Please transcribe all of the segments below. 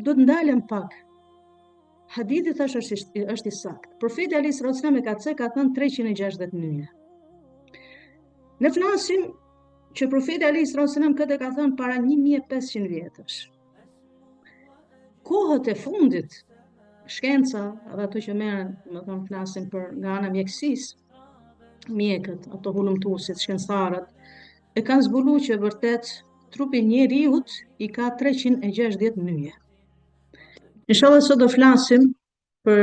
do të ndalem pak. Hadithi thash është i saktë. Profeti alayhis salam e ka thënë 360 nyje. Ne flasim që profeti alayhis salam këtë ka thënë para 1500 vjetësh. Kohët e fundit, shkenca, edhe ato që merren, flasin për nga ana mjekësisë, mjekët, ato hulumtuesit, shkencëtarët, e kanë zbuluar që vërtet trupi i njeriut i ka 360 nyje. Inshallah sot do flasim për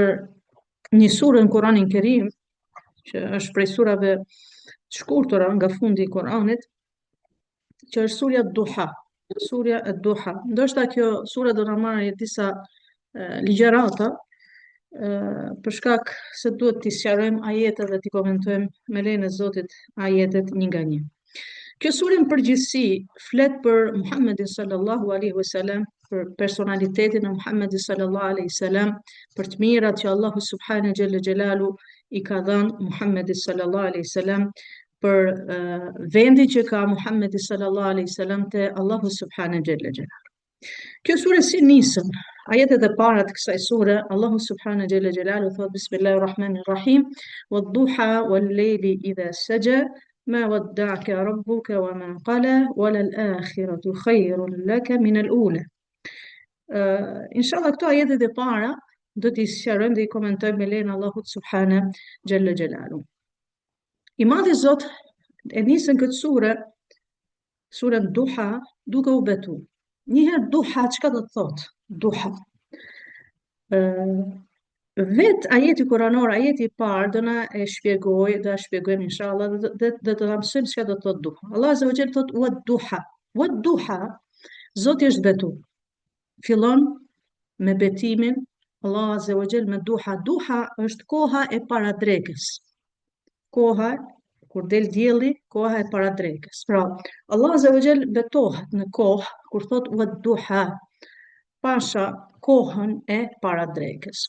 një surë në Kur'anin Kerim, që është prej surave të shkurtura nga fundi i Kur'anit, që është surja Duha. Surja Duha. Ndoshta kjo sura do na marrë disa ligjërata, për shkak se duhet t'i sqarojmë ajetet dhe t'i komentojmë me lejen e Zotit ajetet një nga një. Kjo surë në përgjithësi flet për Muhammedin sallallahu alaihi wasallam, për personalitetin e Muhammedit sallallahu alaihi wasallam, për të mirat që Allahu subhanahu xhalla xhelalu i ka dhënë Muhammedit sallallahu alaihi wasallam, për vendin që ka Muhammedi sallallahu alaihi wasallam te Allahu subhanahu xhalla xhelalu. Kjo sure si nisën, ajetet e para të kësaj sure, Allahu subhanahu xhalla xhelalu thot bismillahir rahmanir rahim, wad-duha wal-layli idha saja ma wadda'aka rabbuka wa ma qala wala al-akhiratu khayrun laka min al-ula. Inshallah këto ajetet e para do t'i sqarojmë dhe i komentojmë me lejen e Allahut subhanahu xhalla xhelalu. I madhi Zot e nisën këtë surën Duha, duke u betu. Njëherë Duha, çka do të thotë? Duha. Vet ajeti kuranor, ajeti i parë, do na shpjegojmë inshallah, dhe do të na mësojmë çka do të thotë Duha. Allah azza wa jalla thotë wad-duha. Wad-duha, Zoti është betu. Fillon me betimin Allah azza wa jalla me Duha. Duha është koha e paradrekës. Koha kur del dielli, koha e paradrekës. Pra, Allah azza wa jall betohet në kohë kur thot wad-duha, pasha kohën e paradrekës.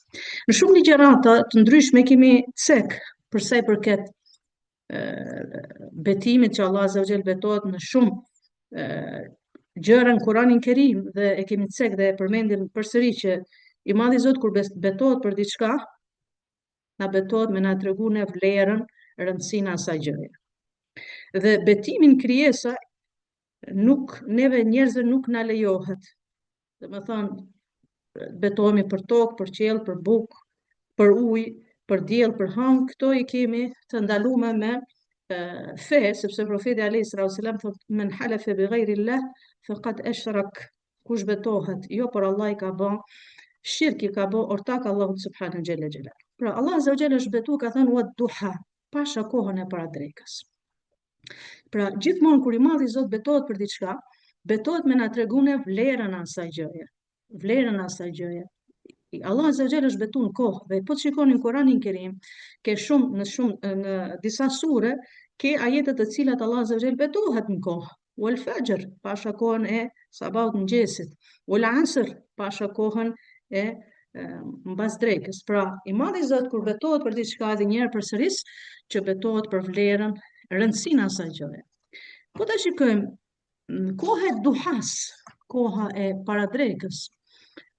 Në shumë ligjërata të ndryshme kemi cek për sa i përket betimit që Allah azza wa jall betohet në shumë gjëra në Kur'anin Kerim, dhe e kemi cek dhe e përmendim përsëri që i madhi Zot kur betohet për diçka, na betohet me na tregu në vlerën, rëndësinë asaj gjëje. Dhe betimin krijesa neve njerëzve nuk na lejohet. Domethënë betohemi për tokë, për qiell, për bukë, për ujë, për diell, për hang, këto i kemi të ndaluara me fe, sepse profeti alayhis salam thotë men halafa bi ghayri Allah faqad ashrak. Kush betohet jo për Allah i ka bë shirk, i ka bë ortak Allahut subhanahu xhalla xhelalu. Pra Allah azza wa jalla është betu, ka thënë wad-duha, pasha kohën e paradrekës. Pra gjithmonë kur i madhi Zot betohet për diçka, betohet me na tregune vlerën e asaj gjëje. Vlerën e asaj gjëje. Allah azza wa jalla është betu në kohë, dhe po të shikoni në Kur'anin Kerim, në disa sure, ke ajetet të cilat Allah azza wa jalla betohet në kohë. Wal fajr, pasha kohën e sabahut mëngjesit. Wal asr, pasha kohën e mbas drekës. Pra, i madhi Zot kur betohet për diçka, edhe një herë përsëris që betohet për vlerën, rëndësinë e asaj gjëje. Po ta shikojmë koha e duhas, koha e paradrekës,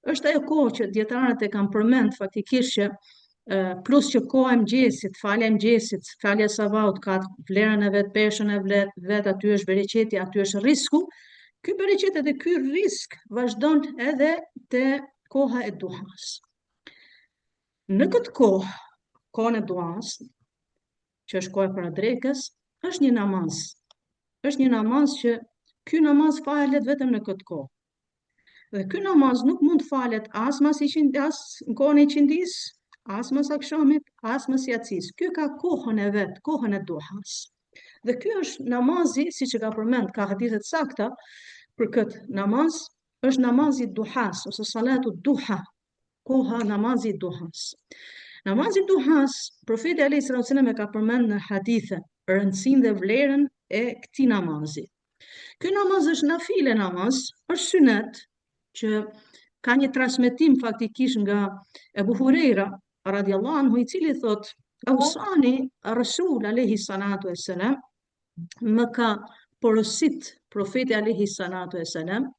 është ajo kohë që dietarët e kanë përmend faktikisht që plus që koha e mëngjesit, falja e mëngjesit, falja e sabahut ka vlerën e vet, peshën e vet, aty është bereqeti, aty është risku. Ky bereqet edhe ky risk vazhdon edhe te koha e duhas. Në këtë kohë, kohën e duhas, që është koha e paradrekës, është një namaz. Është një namaz që ky namaz falet vetëm në këtë kohë. Dhe ky namaz nuk mund falet as mas në kohën e qindis, as mas akşamit, as mas yatsis. Ky ka kohën e vet, kohën e duhas. Dhe ky është namazi, siç e ka përmend, ka hadithe të sakta për këtë namaz, është namazi duhas ose salatu duha, koha namazi duhas. Namazi duhas, profeti alayhis salam e ka përmend në hadithe rëndësinë dhe vlerën e këtij namazi. Ky namaz është nafile namaz, është sunet, që ka një transmetim faktikisht nga Ebu Hurejra radiallahu anhu, i cili thot Ausani Rasul alayhi salatu wassalam, më ka porosit profeti alayhi salatu wassalam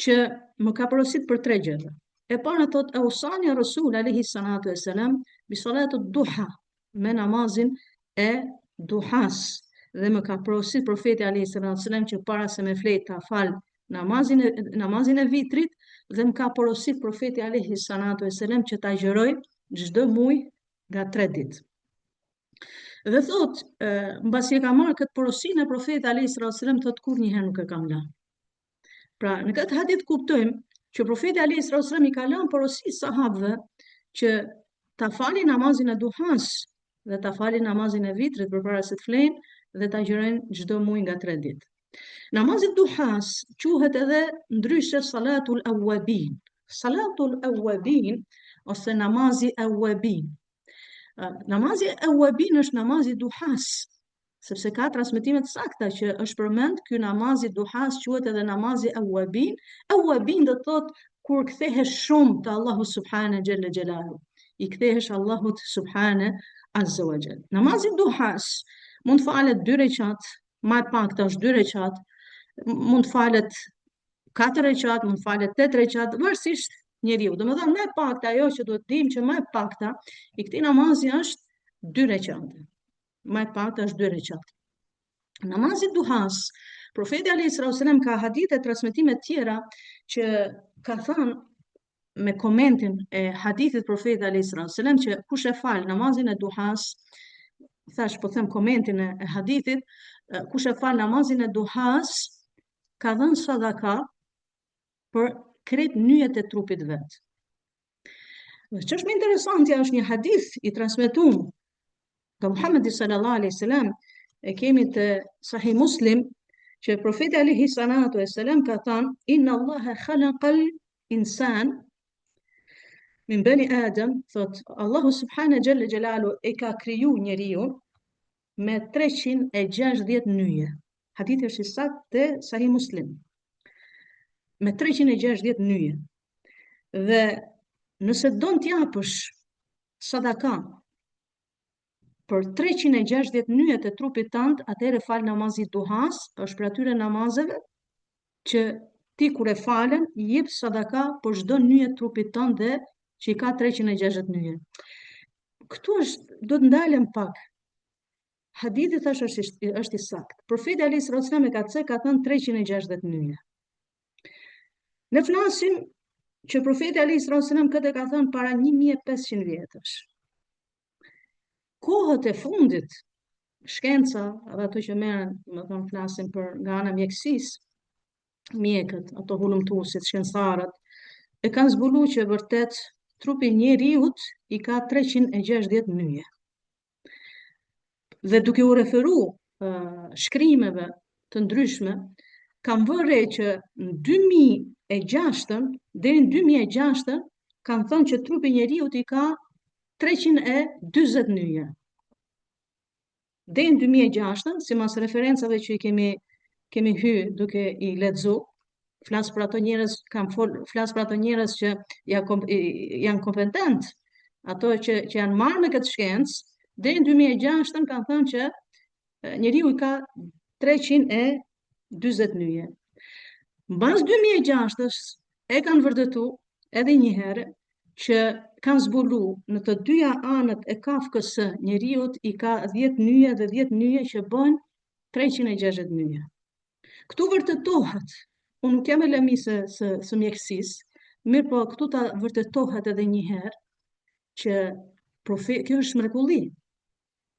që më ka porosit për 3 gjëra. E para thot Ausani Rasul alayhi salatu wassalam bi salatu duha, me namazin e duhas, dhe më ka porosit profeti alayhi salatu wassalam që para se me flet ta fal namazin e vitrit, dhe më ka porosit profeti alayhi salatu wassalam që ta agjëroj çdo muaj nga 3 ditë. Dhe thot, mbasi e ka marrë këtë porosinë e profetit alayhi salatu wassalam, thot kur një herë nuk e kam lënë. Pra, në këtë hadith kuptojmë që profeti alayhi salatu wassalam i ka lënë porosi sahabëve që ta falin namazin e duhas dhe ta falin namazin e vitrit përpara se të flejnë dhe ta agjërojnë çdo muaj nga 3 ditë. Namazi duhas quhet edhe ndryshe salatul awwabin. Salatul awwabin ose namazi awwabin. Namazi awwabin është namazi duhas, sepse ka transmetime të sakta që është përmend ky namazi duhas quhet edhe namazi awwabin. Awwabin do thot kur kthehesh shumë te Allahu subhanahu xhalla xhelalu, i kthehesh Allahut subhanahu azza wa jall. Namazi duhas mund falet 2 rekat, më pak është 2 rekat, mund falet 4 rekat, mund falet 8 rekat, varësisht njeriu. Domethënë më pakta ajo që duhet dim që më pakta i këtij namazi është 2 rekat. Më pakta është 2 rekat. Namazi duhas, profeti alayhi salatu wasallam ka hadithe transmetime të tjera që ka thënë me komentin e hadithit profetit alayhi salatu wasallam që kush e fal namazin e duhas, thash po them komentin e hadithit, kush e fal namazin e duhas ka dhënë sadaka për krejt nyjet e trupit vet. Dhe që është më interesantja është një hadith i transmetuar nga Muhamedi sallallahu alaihi wasallam, e kemi të Sahih Muslim, që profeti alayhi salatu wasallam ka thënë inna Allaha khalaqal insan min bani Adam, thot Allahu subhanahu xhalla xhelalu e ka kriju njeriu me 360 nyje. Hadithi është i saktë te Sahih Muslim. Me 360 nyje. Dhe nëse don t'japësh sadaka për 360 nyjet e trupit tënd, atëherë fal namazin duhas, është për atyre namazeve që ti kur e falen, jep sadaka për çdo nyje të trupit tënd dhe që i ka 360 nyje. Këtu do të ndalem pak. Hadithi thash është i saktë. Profeti alayhi salatu wasallam ka thënë 360 nyje. Ne flasim që profeti alayhi salatu wasallam këtë ka thënë para 1500 vjetësh. Kohët e fundit, shkenca, edhe ato që merren, domethënë flasim për nga ana mjekësisë, mjekët, ato hulumtuesit, shkencëtarët, e kanë zbuluar që vërtet trupi i njeriut i ka 360 nyje. Dhe duke u referuar shkrimeve të ndryshme, kam vënë që në 2006 deri në 2006 kanë thënë që trupi i njeriut i ka 340 nyje. Deri në 2006, sipas referencave që i kemi hyrë duke i lexu, flas për ato njerëz, flas për ato njerëz që janë kompetent, ato që janë marrë me këtë shkencë, deri në 2006 kanë thënë që njeriu i ka 340 nyje. Mbas 2006 e kanë vërtetuar edhe një herë që kanë zbulu në të dyja anët e kafkës së njeriut i ka 10 nyje dhe 10 nyje që bën 360 nyje. Këtu vërtetohet, unë nuk jam e lëmi së mjekësisë, mirë po këtu ta vërtetohet edhe një herë që kjo është mrekulli.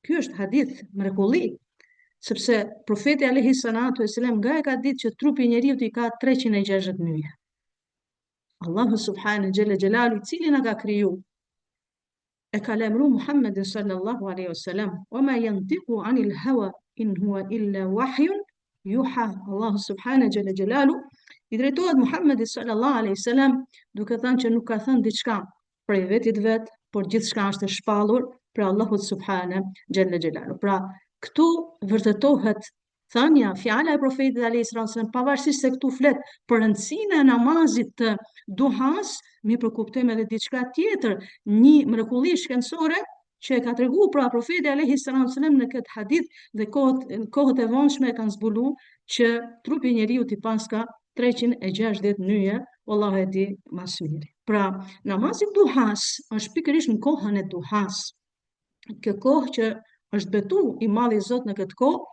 Ky është hadith mrekulli, sepse profeti alayhi salatu wasallam nga e ka ditë që trupi i njeriut i ka 360 nyje. Allahu subhanahu xhalla xhelalu, i cili na ka kriju, e ka lemru Muhammedin sallallahu alaihi wasallam, wa ma yantiqu anil hawa in huwa illa wahyun yuha. Allahu subhanahu xhalla xhelalu i drejtohet Muhammedit sallallahu alaihi wasallam duke thënë që nuk ka thënë diçka për vetit vet, por gjithçka është e shpallur për Allahut subhanahu xhalla xhelalu. Pra, këtu vërtetohet thënia, fjala e profetit alayhi salatu wasallam, pavarësisht se këtu flet për rëndësinë e namazit të duhas, mi përkuptojmë edhe diçka tjetër, një mrekulli shkencore që e ka treguar pra profeti alayhi salatu wasallam në këtë hadith, dhe kohët e vonshme e kanë zbuluar që trupi i njeriu i paska 360 nyje, Allah e di mas miri. Pra, namazi duhas është pikërisht në kohën e duhas. Kjo kohë që është betu i madhi Zot në këtë kohë,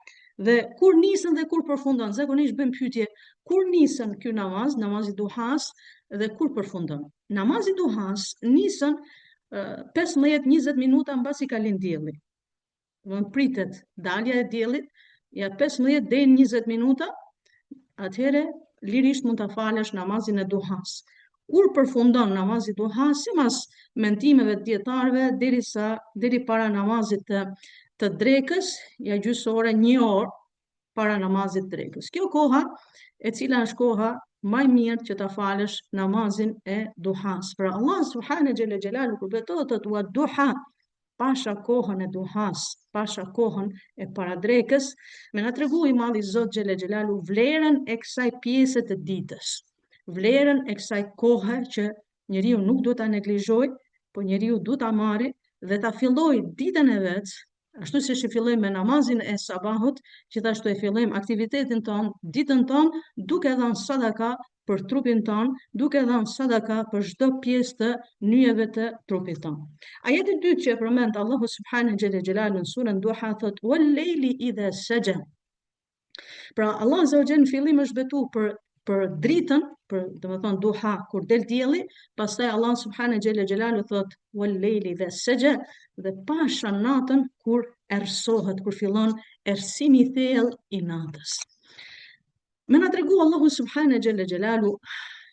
dhe kur nisën dhe kur përfundon, zakonisht bëjmë pyetje, kur nisën ky namaz, namazi duhas, dhe kur përfundon. Namazi duhas nisën 15-20 minuta mbasi ka lind dielli. Do të pritet dalja e diellit, ja 15 deri në 20 minuta, atëherë lirisht mund ta falësh namazin e duhas. Kur përfundon namazi duhas, sipas mendimeve të dietarëve, deri para namazit të drekës, ja gjysore, 1 orë para namazit të drekës. Kjo koha, e cila është koha më e mirë që ta falësh namazin e duhas. Pra Allah subhanahu xhela xhelalu kur betohet wa duha, pasha kohën e duhas, pasha kohën e paradrekës, me na tregu i madhi Zot xhela xhelalu vlerën e kësaj pjese të ditës, vlerën e kësaj kohe që njeriu nuk duhet ta neglizhojë, po njeriu duhet ta marrë dhe ta fillojë ditën e vet, ashtu siç e fillojmë me namazin e sabahut, gjithashtu e fillojmë aktivitetin ton, ditën ton, duke dhënë sadaka për trupin ton, duke dhënë sadaka për çdo pjesë të nyjeve të trupit ton. Ajeti i dytë që e përmend Allahu subhanahu xhelalu në surën Duha thot wal leili idha saja. Pra Allah azza wa jalla në fillim është betu për dritën, domethënë duha kur del dielli, pastaj Allah subhanahu xhelalu thot wal leili idha saja, dhe pasha natën kur errësohet, kur fillon errësimi i thellë i natës. Me na tregu Allahu subhanahu xhelalu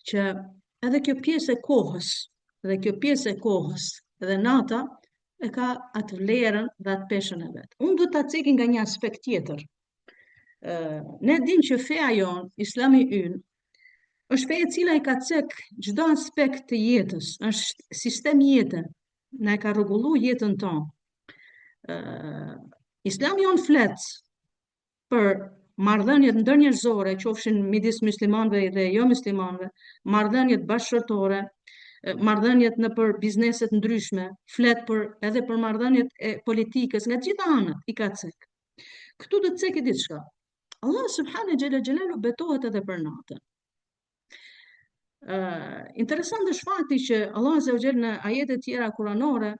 që edhe kjo pjesë e kohës, dhe nata e ka atë vlerën dhe atë peshën e vet. Unë do ta ceki nga një aspekt tjetër. Ne dim që feja jon, Islami ynë, është fe e cila i ka cek çdo aspekt të jetës, është sistem jete, na e ka rregullu jetën tonë. Islami jon flet për marrëdhëniet ndërnjerëzore, qofshin midis muslimanëve dhe jo muslimanëve, marrëdhëniet bashkëshortore, marrëdhëniet nëpër bizneset ndryshme, flet edhe për marrëdhëniet e politikës, nga gjitha anët i ka cek. Këtu do të cekë diçka. Allah subhanahu xhelalu betohet edhe për natën. Interesant është fakti që Allah azza wa jalla në ajete të tjera kuranore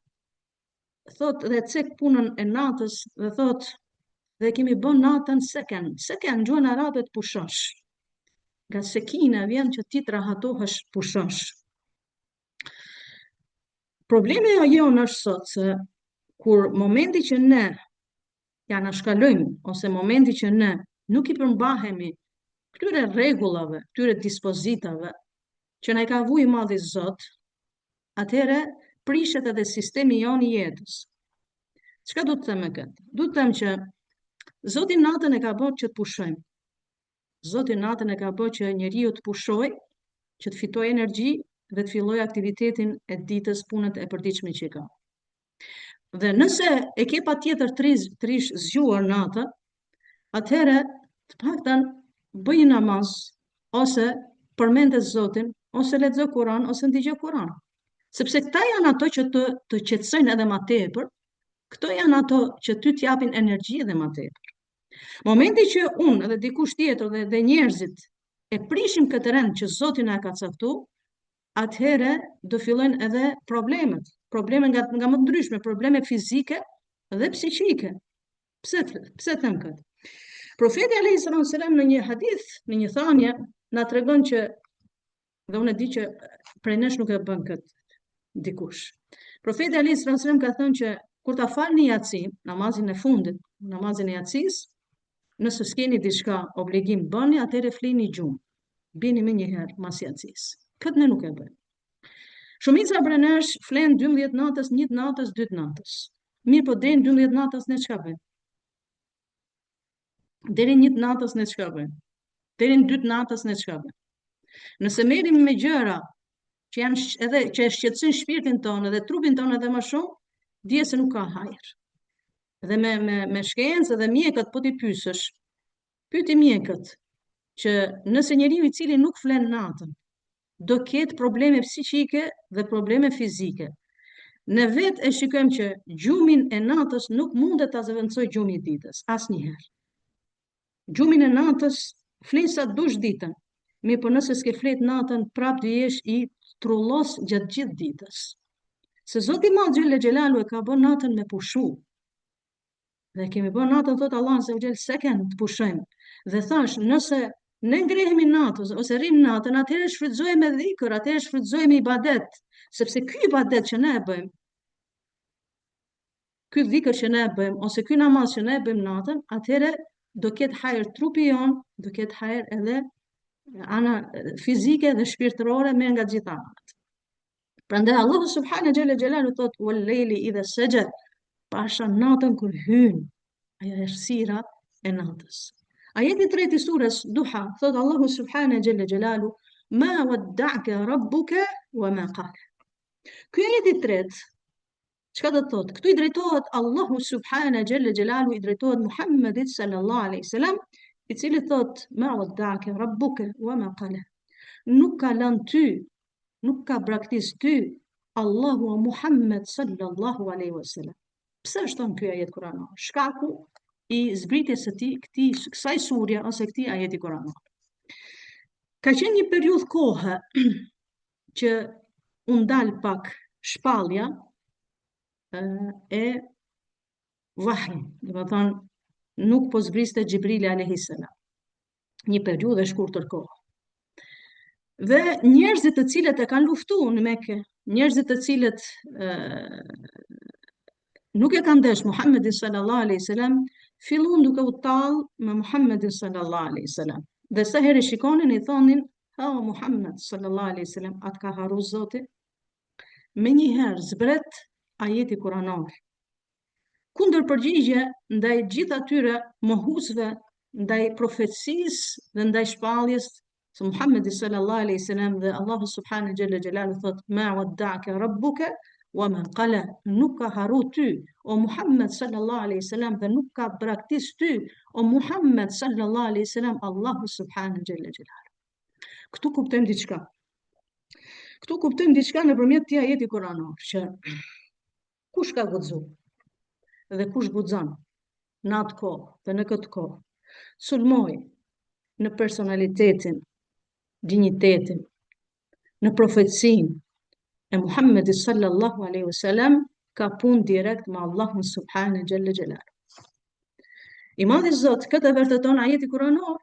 thot dhe cek punën e natës dhe thot dhe kemi bën natën seken gjuhën arabe të pushosh. Nga sekina vjen që ti të rahatohesh, pushosh. Problemi jonë është sot se kur momenti që ne ja na shkalojmë, ose momenti që ne nuk i përmbahemi këtyre rregullave, këtyre dispozitave që na i ka vuajë i madhi Zot, atëherë prishet edhe sistemi jon i jetës. Çka do të them me këtë? Do të them që Zoti natën e ka bërë që të pushojmë. Zoti natën e ka bërë që njeriu të pushojë, që të fitojë energji dhe të fillojë aktivitetin e ditës, punët e përditshme që ka. Dhe nëse e ke patjetër të rish zgjuar natën, atëherë të paktën bëj namaz, ose përmende Zotin, ose lexo Kur'an, ose ndiqo Kur'an. Sepse këta janë ato që të qetësojnë edhe më tepër, këto janë ato që ty t'japin energji edhe më tepër. Momenti që unë edhe dikush tjetër dhe njerëzit e prishim këtë rend që Zoti na ka caktuar, atëherë do fillojnë edhe probleme nga më të ndryshme, probleme fizike dhe psiqike. Pse them këtë? Profeti alayhis salam në një hadith, në një thënie, na tregon që, dhe unë e di që prej nesh nuk e bën këtë dikush. Profeti alayhis salam ka thënë që kur ta falni yatsin, namazin e fundit, namazin e yatsis, nëse s'keni diçka obligim bëni, atëherë flini gjumë. Bini më një herë mas yatsis. Këtë ne nuk e bëjmë. Shumica prej nesh flen 12 natës, 1 natës, 2 natës. Mirë, po deri në 12 natës ne çka bëjmë? Deri në 1 natës ne çka bëjmë? Deri në 2 natës ne çka bëjmë? Nëse merrim me gjëra që janë edhe që shqetësojnë shpirtin tonë dhe trupin tonë edhe më shumë, dije se nuk ka hajër. Dhe me shkencë dhe mjekët po ti pyesësh, pyeti mjekët që nëse njeriu i cili nuk flen natën do ketë probleme psiqike dhe probleme fizike. Ne vetë e shikojmë që gjumin e natës nuk mundet ta zëvendësoj gjumi i ditës, asnjëherë. Gjumin e natës flen sa dush ditën. Mi për nëse s'ke flet natën, prap të jesh i trullos gjatë gjithë ditës. Se Zoti i Madh Xhelle Xhelalu e ka bën natën me pushu. Dhe kemi bën natën, thot Allah se u gjel seken të pushojmë. Dhe thash, nëse ne ngrehemi natës ose rrim natën, atëherë shfrytëzojmë me dhikr, atëherë shfrytëzojmë me ibadet, sepse ky ibadet që ne e bëjmë, ky dhikr që ne e bëjmë ose ky namaz që ne e bëjmë natën, atëherë do ketë hajër trupi jon, do ketë hajër edhe ana fizike dhe shpirtërore me nga gjitha anët. Prandaj Allahu subhanahu xhela xhelalu thot wal leili idha saja, pasha natën kur hyn, ajo është sira e natës. Ajeti 3 i surës Duha thot Allahu subhanahu xhela xhelalu ma wadda'aka rabbuka wa ma qala. Ky ajeti 3 çka do të thot? Këtu i drejtohet Allahu subhanahu xhela xhelalu, i drejtohet Muhammedit sallallahu alaihi wasallam, i cili thot ma wadda'aka rabbuka wa ma qala. Nuk ka lënë ty, nuk ka braktis ty Allahu o Muhammed sallallahu alaihi wasallam. Pse është thonë ky ajet kuranor? Shkaku i zbritjes së kësaj surje ose këtij ajeti kuranor. Ka qenë një periudhë kohe që u ndal pak shpallja e vahi, do të thonë nuk po zbriste Xhibrili alayhis salam. Një periudhë e shkurtër kohë. Dhe njerëzit të cilët e kanë luftuar në Mekë, njerëzit të cilët nuk e kanë ndesh Muhammedin sallallahu alaihi wasallam, fillon duke u tall me Muhammedin sallallahu alaihi wasallam. Dhe sa herë shikonin i thonin, "Ha o Muhammed sallallahu alaihi wasallam, atë ka harru Zoti?" Me njëherë zbret ajeti kuranor. Kundër përgjigje ndaj gjithë atyre mohuesve, ndaj profecisë dhe ndaj shpalljes së Muhammedit sallallahu alaihi wasallam, dhe Allahu subhanahu xhalla xhelalu thot ma wadda'aka rabbuka wa ma qala, nuk ka harru ty o Muhammed sallallahu alaihi wasallam dhe nuk ka braktis ty o Muhammed sallallahu alaihi wasallam Allahu subhanahu xhalla xhelalu. Këtu kuptojmë diçka. Këtu kuptojmë diçka nëpërmjet këtij ajeti kuranor, që kush ka guxuar dhe kush guxon në atë kohë dhe në këtë kohë, sulmoj në personalitetin, dinjitetin, në profecinë e Muhammedit sallallahu alaihi wasallam, ka punë direkt me Allahun subhanahu xhalla xhelalu. I madhi Zot këtë vërteton ajeti kuranor,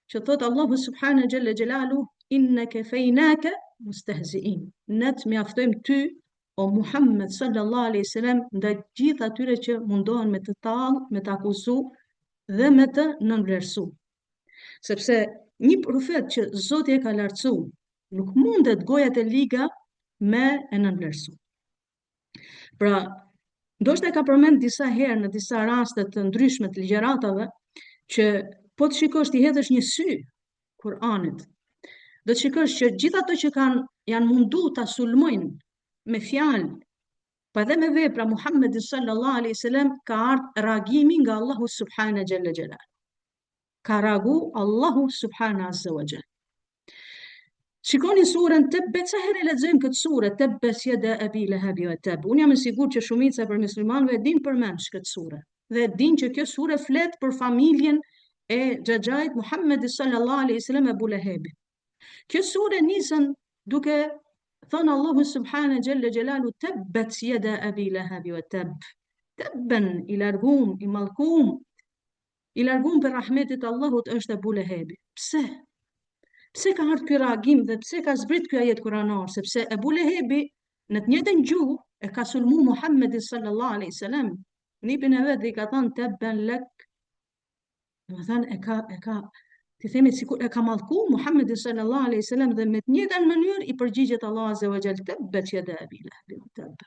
që thot Allahu subhanahu xhalla xhelalu inna kafejnaka mustahzi'in. Ne të mjaftojmë ty o Muhammed sallallahu alaihi wasallam ndaj gjithë atyre që mundohen me të tallë, me të akuzu dhe me të nënvlerësu. Sepse një profet që Zoti e ka lartësu, nuk mundet gojat e liga me e nënvlerësu. Pra, ndoshta e ka përmend disa herë në disa raste të ndryshme të ligjëratave që po të shikosh ti hedhësh një sy Kur'anit, do të shikosh që gjithë ato që janë mundu ta sulmojnë me fjalë, pa dhe me vepra Muhammedi sallallahu alaihi wasallam, ka ardhur reagimi nga Allahu subhanahu xhalla xhelal. Ka reagu Allahu subhanahu azza wa jall. Shikoni surën Tebbet, sa herë lexojmë këtë surë, Tebbet yada abi lahabi wa tab. Unë jam e sigurt që shumica për muslimanëve din përmend këtë surë dhe din që kjo surë flet për familjen e xhaxhait Muhammedi sallallahu alaihi wasallam Abu Lahabi. Kjo surë nisën duke thënë Allahu subhanahu xhalla xhelalu Tebbet yada abi lahabi wa tab. Tabban, i largum, i mallkum, i largum për rahmetit Allahut është Abu Lahabi. Pse? Pse ka ardhur ky reagim dhe pse ka zbrit ky ajet kuranor? Sepse Abu Lahabi në të njëjtën gjuhë e ka sulmu Muhammedin sallallahu alaihi wasallam. Nipin e vet dhe i ka thënë tabban lak. Do të thënë ti themi sikur e ka mallku Muhammedin sallallahu alaihi wasallam dhe me të njëjtën mënyrë i përgjigjet Allah azza wa jall Tebbet yada abi lahabi wa tab.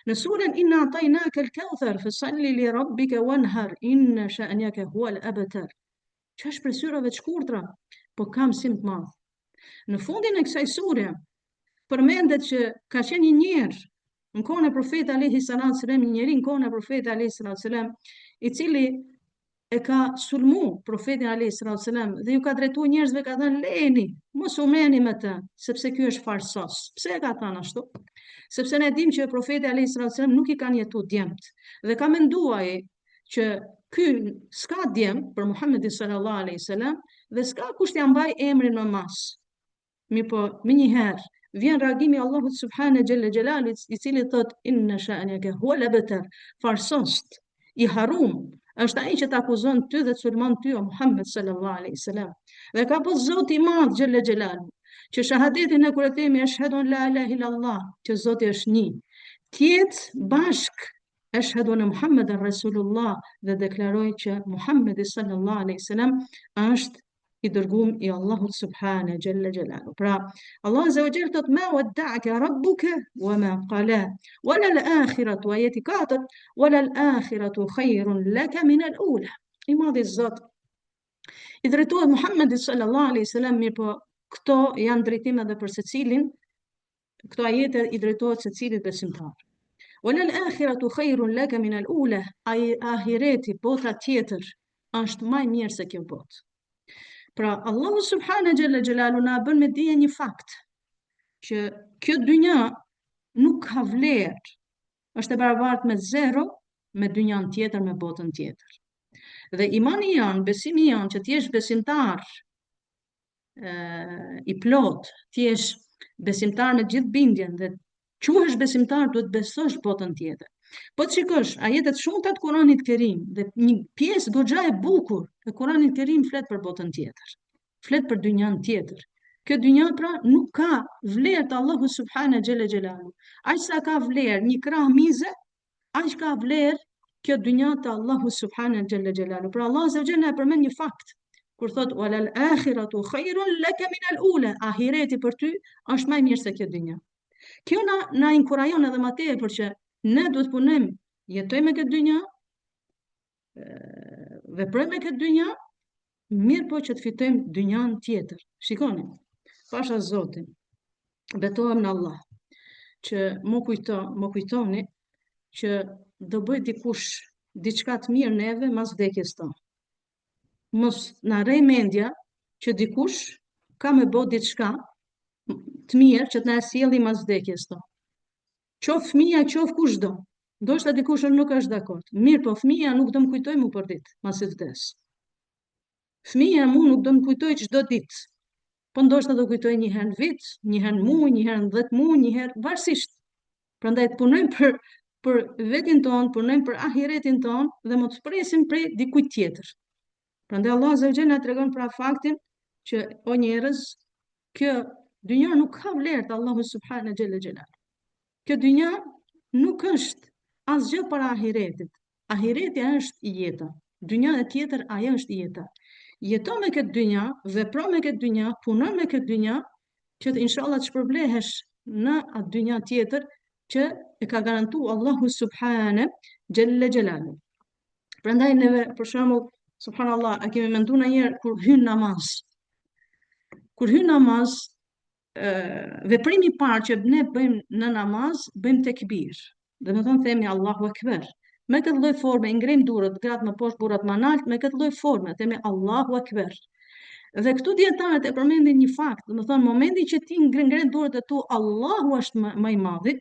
Në surën Inna a'tainaka al-kawthar fasalli li rabbika wanhar inna sha'naka huwa al-abtar. Që është për surave të shkurtra, po kam sim të madh. Në fundin e kësaj sure përmendet që ka qenë një njerëz në kohën e profetit alayhi salatu selam, një njerëz në kohën e profetit alayhi salatu selam, i cili e ka sulmu profetin alayhi salatu selam dhe ju ka drejtuar njerëzve, ka thënë lejeni, mos u merrni me të, sepse ky është farsos. Pse e ka thënë ashtu? Sepse ne dimë që profeti alayhi salatu selam nuk i kanë jetuar djemt dhe ka menduar që ky s'ka djem për Muhammedin sallallahu alaihi wasallam dhe s'ka kusht ja mbaj emrin më mas. Mirë po, më njëherë, vjen reagimi Allahut subhane gjelle gjelalu, i cili thot, inna sha'neke huwa l'abtar, farsost, i harum, është ai që të akuzon ty dhe të sulmon ty o Muhammed sallallahu alaihi wasallam. Dhe ka po Zoti i madh gjelle gjelalu, që shahadetin e kur e themi ashhadu an la ilaha illallah, që Zoti është një, tjetë bashk ashhadu anna Muhammeden Rasulullah dhe deklaroj që Muhammedi sallallahu alaihi wasallam është i dërguar i Allahut subhane gjelle gjelalu. Pra, Allah azza wa jalla thot ma wadda'aka rabbuka wa ma qala, wala al-akhiratu ayati 4, wala al-akhiratu khairun laka min al-ula. I madhi Zot i drejtohet Muhammedit sallallahu alaihi wasallam, mirë po këto janë drejtime edhe për secilin, këto ajete i drejtohet secilit besimtar. Wala al-akhiratu khairun laka min al-ula, ahireti, bota tjetër, është më e mirë se kjo botë. Pra, Allahu subhane gjelle gjelalu na bën me dije një fakt, që kjo dynja nuk ka vlerë, është e barabartë me zero, me dynjan tjetër, me botën tjetër. Dhe imani janë, besimi janë, që t'jesh besimtar i plot, t'jesh besimtar me gjithë bindjen, dhe quhesh besimtar, duhet besosh botën tjetër. Po të shikosh, ajetet shumëta të Kuranit Kerim, dhe një pjesë goxha e bukur e Kuranit Kerim flet për botën tjetër, flet për dynjan tjetër. Kjo dynja pra nuk ka vlerë të Allahu subhane gjelle gjelalu. Aq sa ka vlerë një krah mize, aq ka vlerë kjo dynja të Allahu subhane gjelle gjelalu. Pra Allah azza wa jalla e përmend një fakt, kur thot wala al-akhiratu khairun laka min al-ula, ahireti për ty është më i mirë se kjo dynja. Kjo na inkurajon edhe më tepër që ne duhet punojmë, jetojmë me këtë dynja, veprojmë me këtë dynja, mirë po që të fitojmë dynjan tjetër. Shikoni, pasha Zotin, betohem në Allah, që më kujtoni që do bëj dikush diçka të mirë neve mas vdekjes tonë. Mos na rrej mendja që dikush ka me bë diçka të mirë që të na sjellë mas vdekjes tonë. Qof fëmia, qof kushdo. Ndoshta dikush nuk është dakord. Mirë, po fëmia nuk do më kujtoj mu për ditë, mas i vdes. Fëmia mu nuk do më kujtoj çdo ditë. Po ndoshta do kujtoj një herë në vit, një herë në muaj, një herë në 10 muaj, një herë varësisht. Prandaj të punojmë për vetin tonë, punojmë për ahiretin tonë dhe mos presim prej dikujt tjetër. Prandaj Allah azza wa jalla tregon pra faktin që o njerëz, kjo dynja nuk ka vlerë te Allahu subhanahu xhella xhelal. Kjo dynja nuk është asgjë para ahiretit. Ahireti është jeta. Dynja e tjetër ajo është jeta. Jeto me këtë dynja, vepro me këtë dynja, punon me këtë dynja, që të inshallah të shpërblehesh në atë dynja tjetër që e ka garantuar Allahu subhanahu xhella xhelalu. Prandaj neve për shembull, subhanallah, a kemi menduar ndonjëherë kur hyn namaz? Kur hyn namaz, veprimi i parë që ne bëjmë në namaz, bëjmë tekbir. Dhe me thonë themi Allahu Akbar. Me këtë lloj forme, ngrejmë durët, gratë më poshtë, burrat më lart, me këtë lloj forme, themi Allahu Akbar. Dhe këtu dietarët e përmendin një fakt, do të thonë momenti që ti ngren durët e tu, Allahu është më i madhi,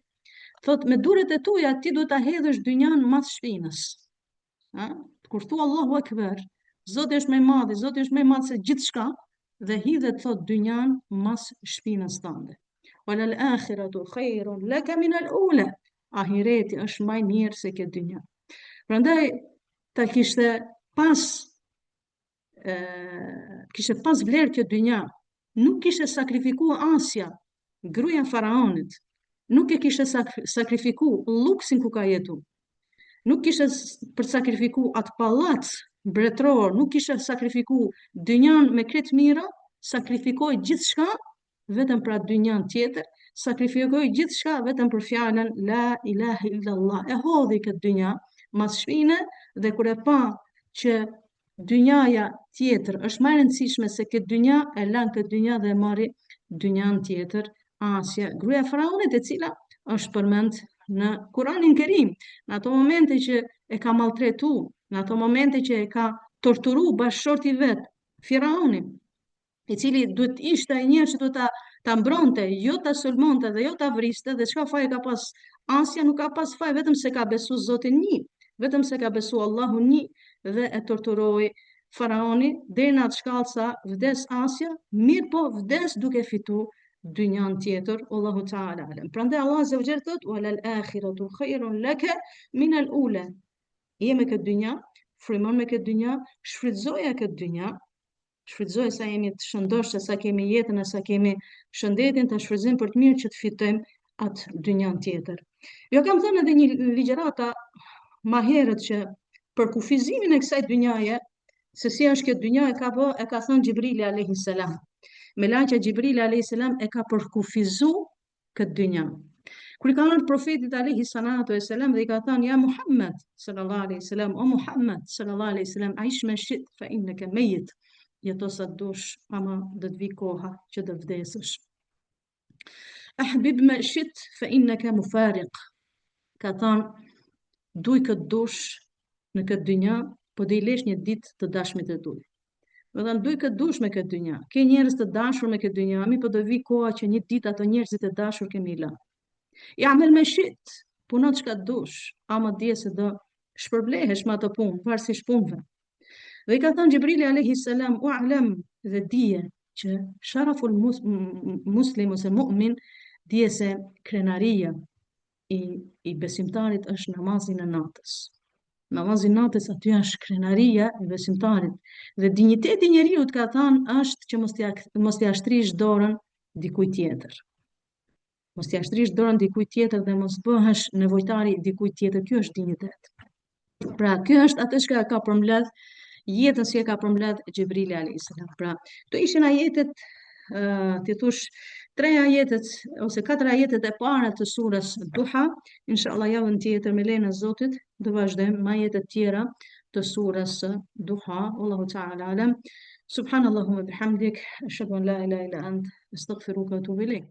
thot me durët e tuaja ti duhet ta hedhësh dynjan mas shpinës. Kur thu Allahu Akbar, Zoti është më i madh, Zoti është më i madh se gjithçka, dhe hidhet thot dynjan mas shpinës tënde. Wala al-akhiratu khairun laka min al-ula. Ahireti është më i mirë se kjo dynja. Prandaj ta kishte pas vlerë kjo dynja, nuk kishte sakrifikuar Asja, gruaja e faraonit, nuk e kishte sakrifikuar luksin ku ka jetu, nuk kishte për sakrifikuar atë pallat mbretëror, nuk kishte sakrifikuar dynjan me krejt mira, sakrifikoi gjithçka vetëm për atë dynjan tjetër, sakrifikoi gjithçka vetëm për fjalën la ilaha illallah. E hodhi këtë dynja mas shpine dhe kur e pa që dynjaja tjetër është më e rëndësishme se këtë dynja, e lan këtë dynja dhe e mori dynjan tjetër, Asja, gruaja e faraonit, e cila është përmend në Kuranin Kerim, në ato momente që e ka maltretu, në ato momente që e ka torturu bashkëshorti vet, Firauni, i cili duhet ishte një që duhet ta mbronte, jo ta sulmonte dhe jo ta vriste, dhe çka faj ka pas Asja, nuk ka pas faj, vetëm se ka besu Zotin një, vetëm se ka besu Allahun një, dhe e torturoi faraoni, deri në atë shkallë sa vdes Asja, mirë po vdes duke fitu dynjan tjetër, Allahu Ta'ala alem. Prandaj Allah Azza wa Jalla thot, "Walal akhiratu khairun laka min al-ula." Je me këtë dynja, frymon me këtë dynja, shfrytzoja këtë dynja, shfrytzoja sa jemi të shëndoshë, sa kemi jetën, sa kemi shëndetin, të shfrytëzojmë për të mirë që të fitojmë atë dynjan tjetër. Jo kam thënë edhe një ligjërata ma herët që për kufizimin e kësaj dynjaje, se si është këtë dynja e ka thënë Gjibrili alayhi salam. Me laqja Gjibrili alayhi salam e ka përkufizu këtë dynja. Kur i ka thënë profetit alayhi salatu e selam dhe i ka thënë ja Muhammed sallallahu alaihi wasallam, o Muhammed sallallahu alaihi wasallam, aish ma shit fa innaka mayit. Jeto sa dush, ama do të vi koha që do vdesësh. Ahbib ma shit fa innaka mufariq. Ka thënë duj këtë dush në këtë dynja, po do i lesh një ditë të dashmit e tuaj. Do të thënë duj këtë dush me këtë dynja. Ke njerëz të dashur me këtë dynja, mi po do vi koha që një ditë ato njerëzit e dashur kemi lënë. Ja amel me shit, puno çka dush, ama dje se do shpërblehesh me ato punë, varësisht punëve. Dhe i ka thënë Gjibrili alayhi salam, u alem dhe dije që sharaful muslim ose mu'min, dije se krenaria i besimtarit është namazin e natës. Namazi i natës aty është krenaria e besimtarit. Dhe dinjiteti i njeriu ka thënë është që mos t'ia shtrish dorën dikujt tjetër. Mos t'ia shtrish dorën dikujt tjetër dhe mos bëhesh nevojtari dikujt tjetër. Ky është dinjitet. Pra, ky është atë që ka përmbledh jetën si e ka përmbledh Gjibrili alayhis salam. Pra, këto ishin ajetet, ti thosh 3 ajetet ose 4 ajetet e para të surës Duha. Inshallah javën tjetër me lejen e Zotit do vazhdojmë me ajetet tjera të surës Duha. Wallahu ta'ala alam. Subhanallahu wa bihamdik, ashhadu an la ilaha illa ant, astaghfiruka wa atubu ilayk.